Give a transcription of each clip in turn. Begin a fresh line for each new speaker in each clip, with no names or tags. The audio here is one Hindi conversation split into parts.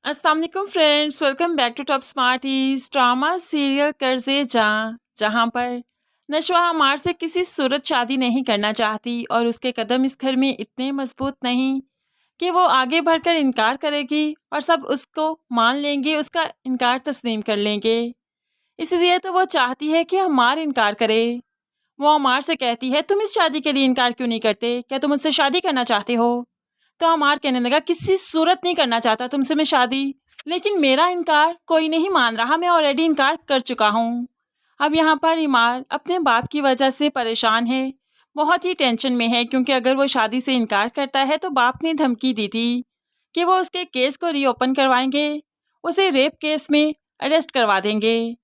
अस्सलाम वालेकुम friends, welcome back to top smarties. Drama serial कर्जे जहाँ पर नशवा हमार से किसी सूरत शादी नहीं करना चाहती और उसके कदम इस घर में इतने मजबूत नहीं कि वो आगे बढ़कर इनकार करेगी और सब उसको मान लेंगे, उसका इनकार तस्लीम कर लेंगे। इसलिए तो वो चाहती है कि हमार इनकार करे। वो हमार से कहती है, तुम इस शादी के लिए इनकार क्यों नहीं करते? क्या तुम मुझसे शादी करना चाहते हो? तो हमार कहने लगा, किसी सूरत नहीं करना चाहता तुमसे मैं शादी, लेकिन मेरा इनकार कोई नहीं मान रहा, मैं ऑलरेडी इनकार कर चुका हूँ। अब यहाँ पर इमार अपने बाप की वजह से परेशान है, बहुत ही टेंशन में है, क्योंकि अगर वो शादी से इनकार करता है तो बाप ने धमकी दी थी कि वो उसके केस को रीओपन करवाएंगे, उसे रेप केस में अरेस्ट करवा देंगे।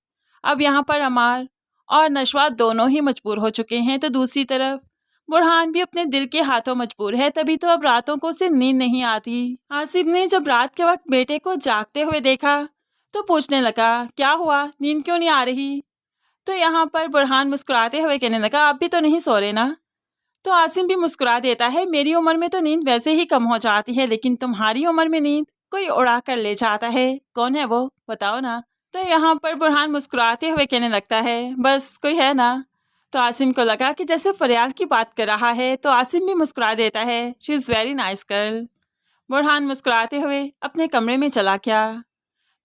अब यहाँ पर अमार और नशवा दोनों ही मजबूर हो चुके हैं, तो दूसरी तरफ बुरहान भी अपने दिल के हाथों मजबूर है, तभी तो अब रातों को उसे नींद नहीं आती। आसिफ ने जब रात के वक्त बेटे को जागते हुए देखा तो पूछने लगा, क्या हुआ, नींद क्यों नहीं आ रही? तो यहाँ पर बुरहान मुस्कुराते हुए कहने लगा, आप भी तो नहीं सो रहे ना? तो आसिफ भी मुस्कुरा देता है, मेरी उम्र में तो नींद वैसे ही कम हो जाती है, लेकिन तुम्हारी उम्र में नींद कोई उड़ा कर ले जाता है। कौन है वो, बताओ ना? तो यहाँ पर बुरहान मुस्कुराते हुए कहने लगता है, बस कोई है ना? तो आसिम को लगा कि जैसे फरियाल की बात कर रहा है, तो आसिम भी मुस्कुरा देता है, she is very nice girl. Burhan मुस्कुराते हुए अपने कमरे में चला गया।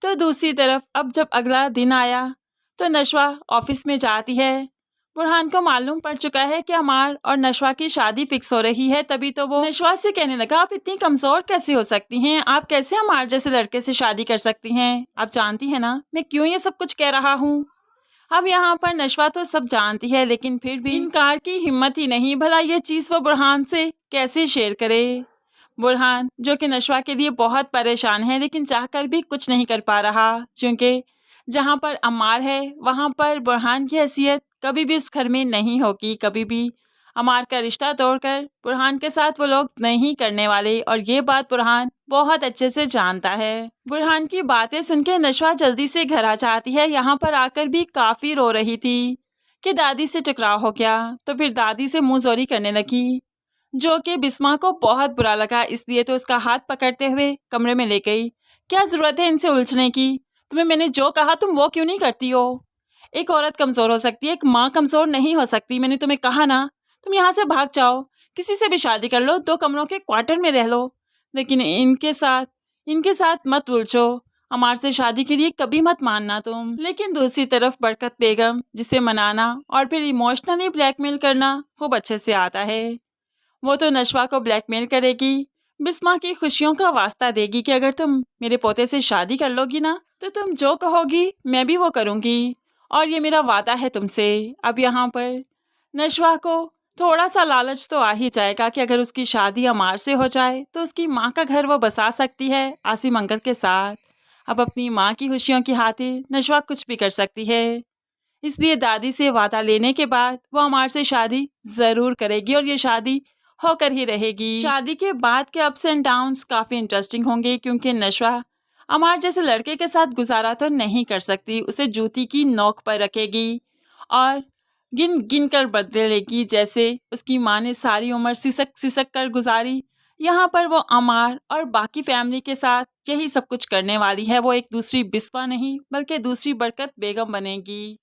तो दूसरी तरफ अब जब अगला दिन आया तो नशवा ऑफिस में जाती है। बुरहान को मालूम पड़ चुका है कि अमार और नशवा की शादी फिक्स हो रही है, तभी तो वो नशवा से कहने लगा, आप इतनी कमज़ोर कैसे हो सकती हैं? आप कैसे अमार जैसे लड़के से शादी कर सकती हैं? आप जानती हैं ना मैं क्यों ये सब कुछ कह रहा हूँ? अब यहाँ पर नशवा तो सब जानती है, लेकिन फिर भी इनकार की हिम्मत ही नहीं। भला ये चीज़ वो बुरहान से कैसे शेयर करे? बुरहान जो कि नशवा के लिए बहुत परेशान है, लेकिन चाहकर भी कुछ नहीं कर पा रहा, क्योंकि जहाँ पर अमार है वहाँ पर बुरहान की हैसियत कभी भी उस घर में नहीं होगी। कभी भी अमार का रिश्ता तोड़कर बुरहान के साथ वो लोग नहीं करने वाले, और ये बात बुरहान बहुत अच्छे से जानता है। बुरहान की बातें सुनकर नशवा जल्दी से घर आ जाती है। यहाँ पर आकर भी काफ़ी रो रही थी कि दादी से टकराव हो गया, तो फिर दादी से मुंहजोरी करने लगी, जो कि बिस्मा को बहुत बुरा लगा। इसलिए तो उसका हाथ पकड़ते हुए कमरे में ले गई। क्या ज़रूरत है इनसे उलझने की? तुम्हें मैंने जो कहा तुम वो क्यों नहीं करती हो? एक औरत कमज़ोर हो सकती है, एक माँ कमज़ोर नहीं हो सकती। मैंने तुम्हें कहा ना, तुम यहाँ से भाग जाओ, किसी से भी शादी कर लो, 2 कमरों के क्वार्टर में रह लो, लेकिन इनके साथ मत उलझो। अमार से शादी के लिए कभी मत मानना तुम। लेकिन दूसरी तरफ बरकत बेगम, जिसे मनाना और फिर इमोशनली ब्लैकमेल करना खूब अच्छे से आता है। वो तो नशवा को ब्लैकमेल करेगी, बिस्मा की खुशियों का वास्ता देगी कि अगर तुम मेरे पोते से शादी कर लोगी ना, तो तुम जो कहोगी मैं भी वो करूँगी, और ये मेरा वादा है तुमसे। अब यहाँ पर नशवा को थोड़ा सा लालच तो आ ही जाएगा कि अगर उसकी शादी अमार से हो जाए तो उसकी माँ का घर वो बसा सकती है आसिम अंकल के साथ। अब अपनी माँ की खुशियों की खातिर नशवा कुछ भी कर सकती है। इसलिए दादी से वादा लेने के बाद वो अमार से शादी ज़रूर करेगी, और ये शादी होकर ही रहेगी। शादी के बाद के अप्स एंड डाउन्स काफ़ी इंटरेस्टिंग होंगे, क्योंकि नशवा अमार जैसे लड़के के साथ गुजारा तो नहीं कर सकती, उसे जूती की नोक पर रखेगी और गिन गिन कर बदले लेगी, जैसे उसकी माँ ने सारी उम्र सिसक सिसक कर गुजारी। यहाँ पर वो अमार और बाकी फैमिली के साथ यही सब कुछ करने वाली है। वो एक दूसरी बिस्वा नहीं बल्कि दूसरी बरकत बेगम बनेगी।